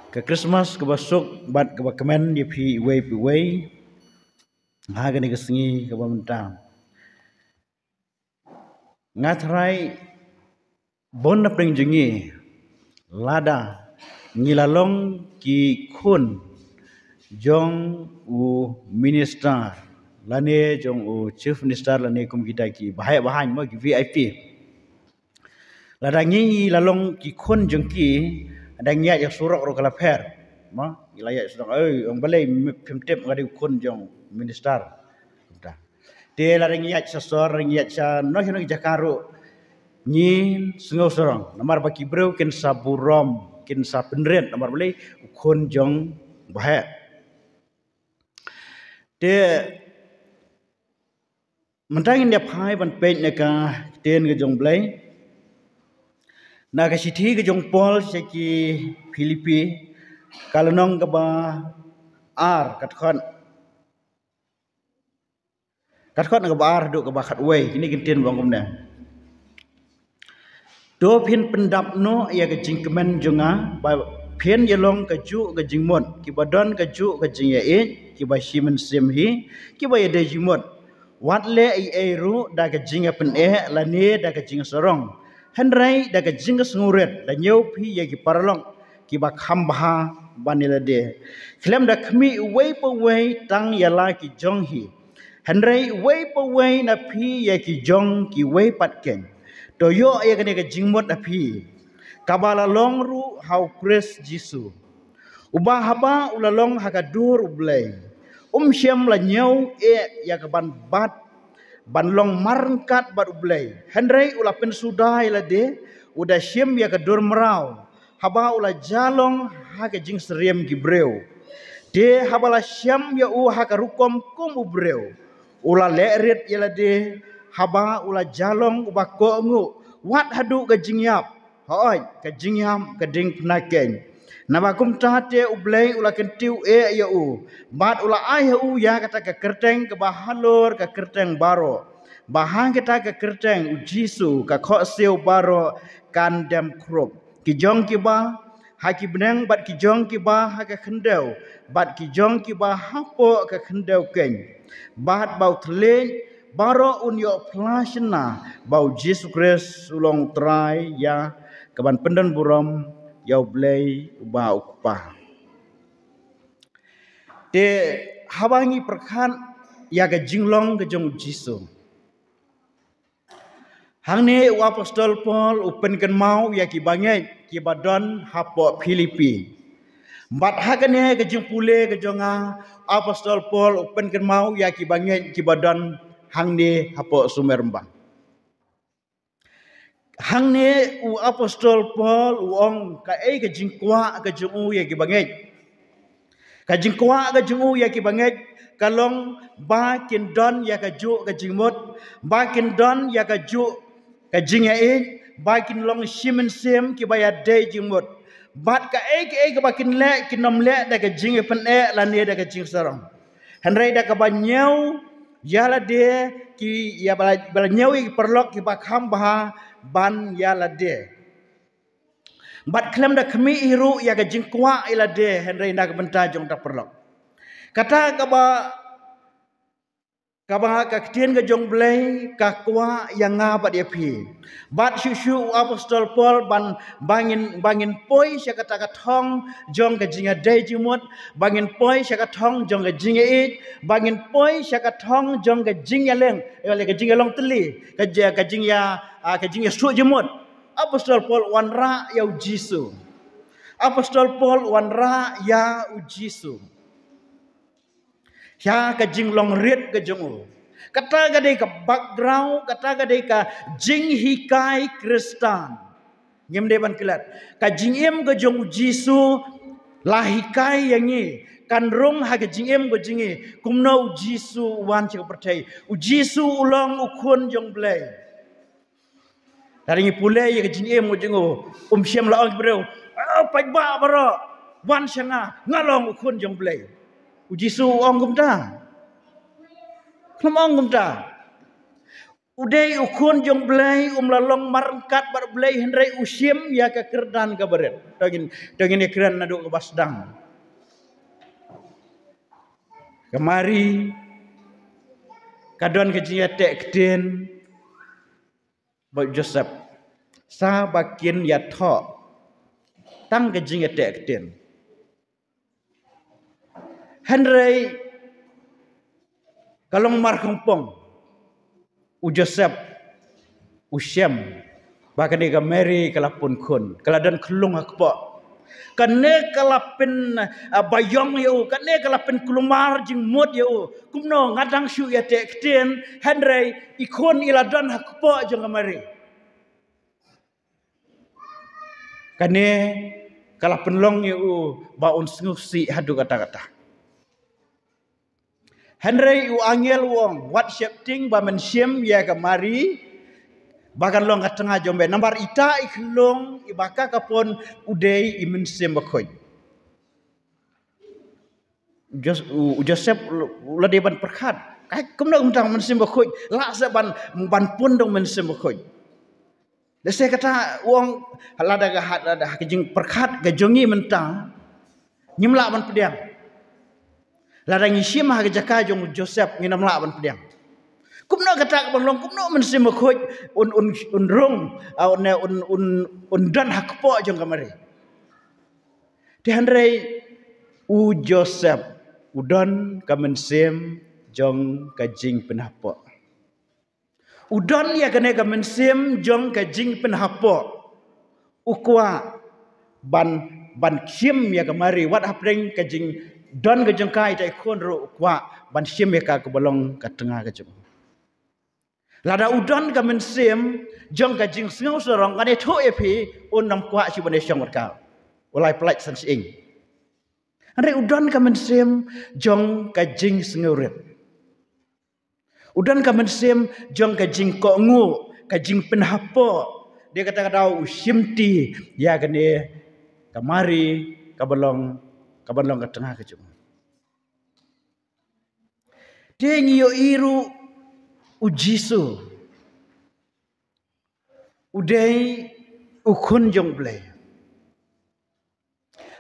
ke Christmas ke basuk bat ke kemen di pi way ha ke ni kesengi ke mentang ngatrai bon na pring jengi lada ngilalong ki kun jong u minister lane jong u chief minister lane kum kita ki bahai bahan mo ki VIP lada ngi lalong ki kun jong ki ada ngiat yang surak ro kala per ma ilaya surak ong balai pimtep ngadi kun jong minister dah te lada ngiat sasor ngiat sa no hino jakaru nyin sengau sorong namar baki breu kin saburom kin sa penren namar balai kun jong bahai te mentangin dia phai ban pej ne ka ten ke jong blai na ka sithi ke jong pol se ki Filipi kalonong ka ba ar kat khon ka ba ar do ka ba khat wei kini kinten bang kum ne do phin pendap no ya ke jing kemen jonga ba phen yelong ka ju ka jingmon ki badon ka ju ka jing ya e ki ba shimen sim hi ki ba ya de jingmon wat le ai ru da ka jing pen e la ne da ka jing sorong hanrai da ka jing snguret da nyau phi ya ki parlong ki ba kham ba banila de klem da khmi wei po wei tang ya la ki jong hi hanrai wei po wei na phi ya ki jong ki wei pat ken to yo ya ka ne ka jingmot a phi kabala long ru how Christ Jisu ubah haba ulalong hakadur ublay syam la nyau e ya ka ban long marngkat bat ublay handrai ula pen sudai la de uda syam ya ka dur merau haba ula jalong haka jing seriem gibreu de haba la syam ya u haka rukom kum ubreu ula leret ya la de haba ula jalong uba ko ngu wat hadu ka jing yap hoi ka jing yam ka ding pnaken nama kum tate ublay ula kentiu e ya u bat ula ai u ya kata ka kerteng ke bahalor ka kerteng baro bahang kita ka kerteng u Jisu ka kho seo baro kan dem krop ki jong ki ba ha ki benang bat ki jong ki ba ha ka khendeu bat ki jong ki ba ha po ka khendeu ken bat bau thle baro unyo plasna bau Jisu Kristus ulong trai ya kaban pendan buram yau blai uba ukpa te habangi perkhan ya ga jinglong ke jong Jisu hangne u apostol Paul upen kan mau ya ki bangai ki badon hapo Filipi bat hakane ke jing pule ke jonga apostol Paul upen kan mau ya ki bangai ki badon hangne hapo Sumerembang hangne u apostol Paul uong ka e ke jingkwa ke jungu ya ki bangai ka jingkwa ke jungu ya ki bangai kalong ba kin don ya ka ju ka jingmot ba kin don ya ka ju ka jing ya e ba kin long shimen sem ki ba ya de jingmot bat ka e ka ba kin le kin nom le da ka jing pen e la ne da ka jing sarong hanrai da ka ba nyau yala de ki ya bala nyawi perlok ki ba kham ba ban yala de bat klem da khmi iru ya ga jingkwa ila de henry nak benta jong da perlok kata ka ka ktien ga jong blai ka kwa yang nga bat ya pi bat shushu apostol Paul bangin poi sya kata ka thong jong ga jinga de jimot bangin poi sya ka thong jong ga jinga it bangin poi sya ka thong jong ga jinga leng le ga jinga long teli ka jinga su jimot apostol Paul wanra ya Jisu apostol Paul wanra ya Jisu ya ka jinglong rit ka jongu kata ga dei ka background kata ga dei ka jing hikai Kristan ngem de ban kilat ka jingem ga jong Jisu lahikai yangi kan rong ha ga jingem go jingi kumno Jisu wan chi percaya Jisu ulong ukun jong blai dari pule ya ga jingem go jingo syam la ong breu pai ba baro wan shanga ngalong ukun jong blai Jisu ong gum da. Lam ong gum da. Udai ukun jong belai lalong marangkat bar belai hendrai usim ya ke kerdan ke beret. Dagin keran naduk ke basdang. Kemari kadon ke jiatek kedin Bak Joseph sa bakin ya tho tang ke jiatek kedin. Hendrai kalong mar kempong Joseph usyam bahkan dia Mary kalapun kun kaladan kelung akpo kane kalapin bayong yo kane kalapin kelumar jing mut yo kumno ngadang syu ya tekten Henry ikon iladan akpo jong Mary kane kalapin long yo baun sengusi hadu kata-kata Henry u angel wong what shaping ba mensyem ya kemari bahkan long kat tengah jombe nambar ita iklong ibaka kapon udai imensem bakoy Joseph lade ban perkhat kai kumna umtang mensem bakoy la sa ban pun dong mensem bakoy dese kata wong lada gahat lada kejing perkhat gajongi mentang nyimla ban pediang Ladang isi mah kejaka jong Joseph nginam la ban pediang. Kumno kata bang long kumno mensim khoj un rong un dan hakpo jong kamari. Dihandrai u Joseph udon kamensim jong kajing penhapo. Udon ya kene kamensim jong kajing penhapo. Ukwa ban kim ya kamari wat hapring kajing don kejengkai tai kon ro kwa ban sim ya ka kebolong ka tengah kejeng lada udon ka men sim jong ka jing sngau sorong ngane tho epi on nam kwa si bane syong ka ulai plek san sing ande udon ka men sim jong ka jing sngau ret udon ka men sim jong ka jing ko ngu ka jing penhapo dia kata-kata usimti ya kene kamari kabolong ka tengah kejung. Dia ngiyo iru ujisu. Udai ukun jong blay.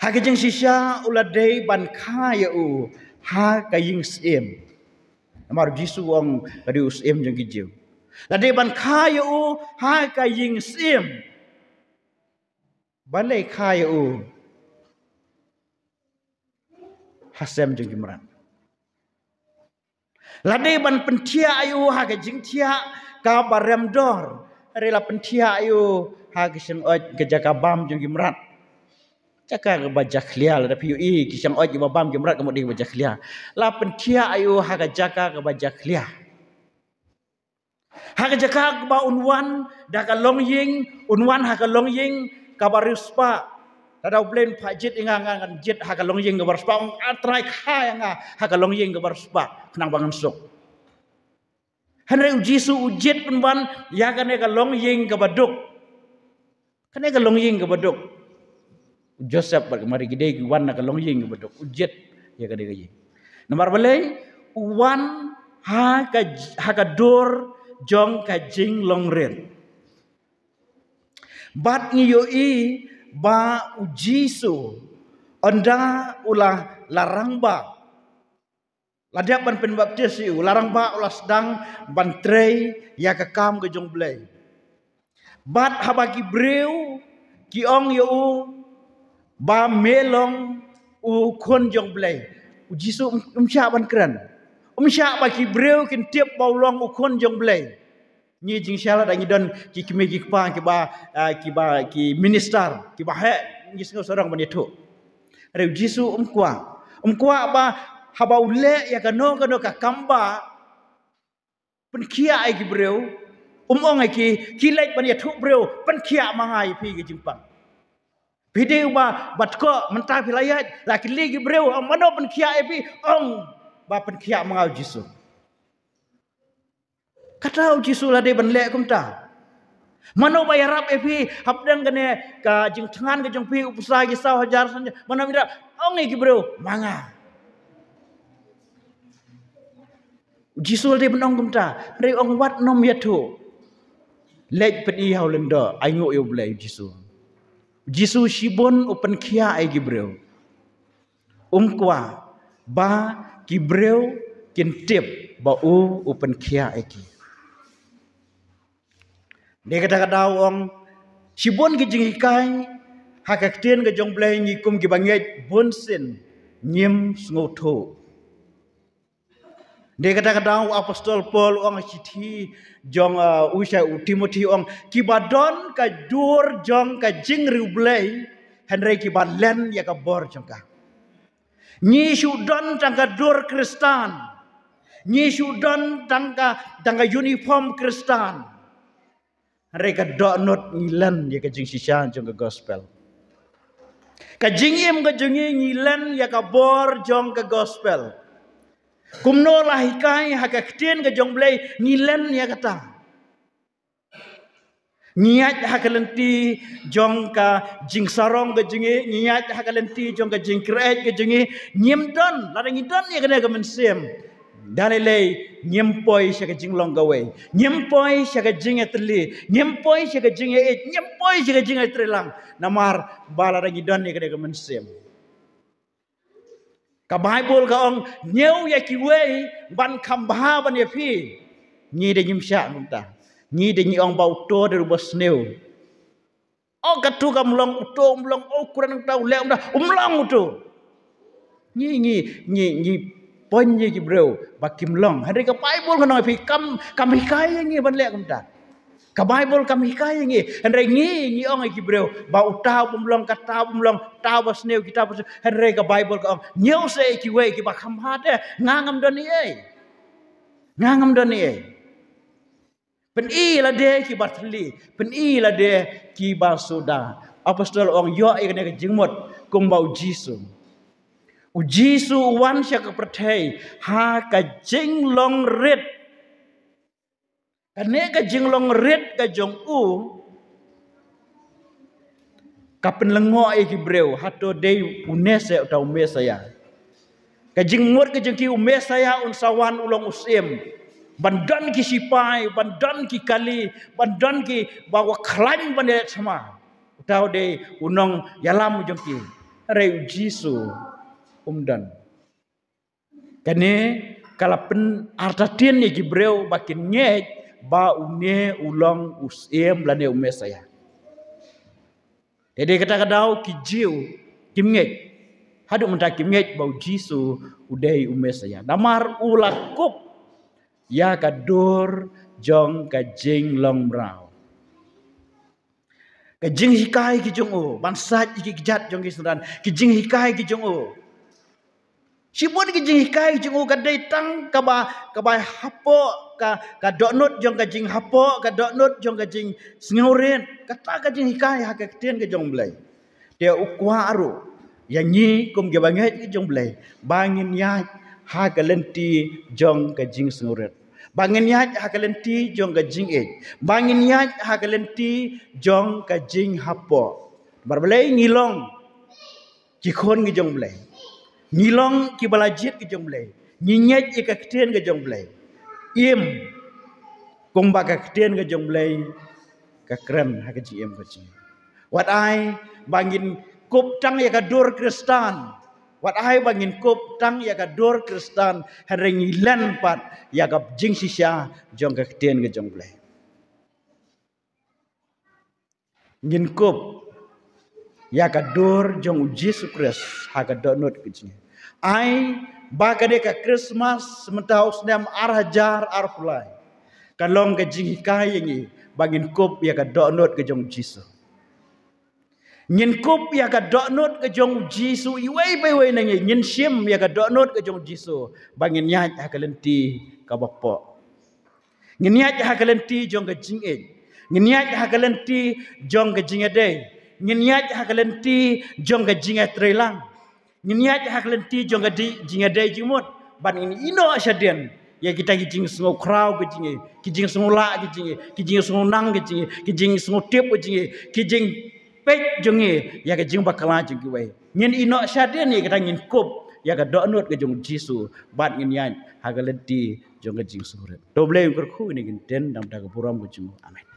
Ha kejeng sisya uladai ban kaya u ha kaying sim. Namar jisu wong kadi usim jong kijiu. Ladai ban kaya u ha kaying sim. Balai kaya u hasem jeng kimran. Ladai ban pentia ayu ha ke jing tia ka barem dor. Rela pentia ayu ha ke sing oj ke jaka bam jeng kimran. Jaka ke bajak lia la piu i ki sing oj ke bam kimran kemo di bajak lia. La pentia ayu ha ke jaka ke bajak lia. Ha ke jaka ke ba unwan da ka long ying unwan ha ke long ying ka baruspa Tadau blend pajit ingangan jet hakalong yeng ke barspa atrai kaya nga hakalong yeng ke barspa kenang bangan sok. Henry ujisu ujet penban ya kan hakalong yeng ke baduk. Kan hakalong yeng ke baduk. Joseph berkemari gede wan hakalong yeng ke baduk ujet ya kan hakalong. Nomor balai wan hakador jong kajing longren. Bat ngiyoi ba ujisu onda ulah larang ba ladak ban penbaptis yu larang ba ulah sedang bantrei ya kekam ke jong blai bat habaki breu ki ong yu ba melong u kon jong blai ujisu umsya ban kran umsya baki breu kin tiap baulong u kon jong blai ni jing shala da ngidon ki kimi ki pa ki minister ki ba he ni singo sorang banetu re jisu umkwa ba haba ule ya kano ka kamba pen kia ai ki breu ong ai ki lek banetu breu pen kia mangai pi ki jimpang video ba batko mentah pilayat la ki legi breu mano pen kia ai pi ong ba pen kia mangau jisu kata jisu la de ban lek kum ta mano bayarap epi hapdang kene ka jing tangan ke jong pi upsa gi saw hajar sanja mano mira ong gi bro manga Jisul dia benong kumta. Rei ong wat nom ya tu. Lej pedi hau lenda. Aingo yo belai Jisul. Jisul shibon open kia ai gibreu. Kwa ba gibreu kintip ba open kia ai ki. Dia kata-kata ong shibon ki jing hikai hakaktian ke jong belai ngikum ki banget bonsen nyim sngoto. Dia kata-kata apostol Paul ong cithi jong usai Timothy ong kibadon ka dur jong ka jing riublei henry kibadlen ya ka bor jong ka. Ni sudan tangka dur Kristan. Ni sudan tangka uniform Kristan. Henry ka dok not ngilan ya ka jing sisa jong ka gospel. Ka jing im ka jing ngilan ya ka bor jong ka gospel. Kumno lahikai hakaktien ke jong belai ngilen ya kata. Niat hakalenti jong ka jing sarong ke jingi, niat hakalenti jong ka jing kreat ke jingi, nyem don, ladang idon ya kena ke mensem. Dalilai nyempoi sya ke jing long gawe, nyempoi sya ke jing etli, nyempoi sya ke jing et, nyempoi sya ke jing etrelang. Namar baladang idon ya kena ke mensem. Ka Bible ka ong nyeu ya kiwei ban kambha ban ya pi ni de nyimsha munta ni de nyi ong bau to de rubas neu o katu kam long uto umlong o kuran tau le umlong uto ni pon ni gibreu bakim long hari ka Bible ka no pi kam hikai ni ban le kumta ka Bible kam hikai ni henry ni ong gibreu bau tau umlong ka tau umlong tau bas neu kita bas henry ka Bible ka ong nyeu se ki we ki bakam hate ngangam don ni pen i la de ki batli pen i la de ki basuda apostol ong yo i ne ka jingmot kum bau Jisu u Jisu wan sya ka perthai ha ka jinglong rit kane ka jinglong rit ka jong kapen lengo ai gibreu hato dei unese atau mesaya ka jingmot ka jengki umesaya un sawan ulong usim bandan ki sipai bandan ki kali bandan ki bawa klaim bandet sama atau dei unong yalam jengki rei Jisu umdan kane kalapen artatin ni gibreu bakin nyej ba une ulong usim lane umesaya. Jadi kata-kata kijiu kimngej hadu mentah kimngej bau Jisu udai umesaya. Namar ulakup ya kadur jong kajing long brau. Kajing hikai kijong o bansat iki kijat jong kisran kijing hikai kijong o. Sibon kijing hikai kijong o kadai tang kaba hapo ka doknot jong ka jing hapo ka doknot jong ka jing sngoren kata ka jing hikai hakaktien ka jong blai dia ukwa aru yang ni kum ge banget ki jong blai bangin ya hakalenti jong ka jing sngoren bangin ya hakalenti jong ka jing bangin ya hakalenti jong ka jing hapo barblai ngilong ki khon ki jong blai ngilong ki balajit ki jong blai nyinyet ikaktien ka jong blai im kung baka ktien ka jong blai ka kren ha ka jiem ka jing wat ai bangin kup tang ya ka dur Kristan wat ai bangin kup tang ya ka dur Kristan harengi len pat ya ka jing sisya jong ka ktien ka jong blai ngin kup ya ka dur jong Yesus Kristus ha ka donot ka jing ai baka de ka Christmas sementau snem arhajar arfulai kalong ka jing hikai ngi bangin kup ya ka donot ka jong Jisu nyin kup ya ka donot ka jong Jisu iwei bai wei nangi nyin sim ya ka donot ka jong Jisu bangin nyat ha kalenti ka bapo nyin nyat ha kalenti jong ka jing nyin nyat ha kalenti jong ka jing ade nyin nyat ha kalenti jong ka jing trelang nyiat haklenti jong gadi jinga dai jimot ban ini ino asyadian ya kita kijing sungo krau kijing sungo la kijing sungo nang kijing sungo tip kijing pek jonge ya kijing bakala jingi wai nyin ino asyadian ya kita ngin kup ya ka donut ke jong Jisu bat ngin yan hagaleti jong ke jing suret. Doble ker khu ni gin ten dam ta ka puram ku jing. Amen.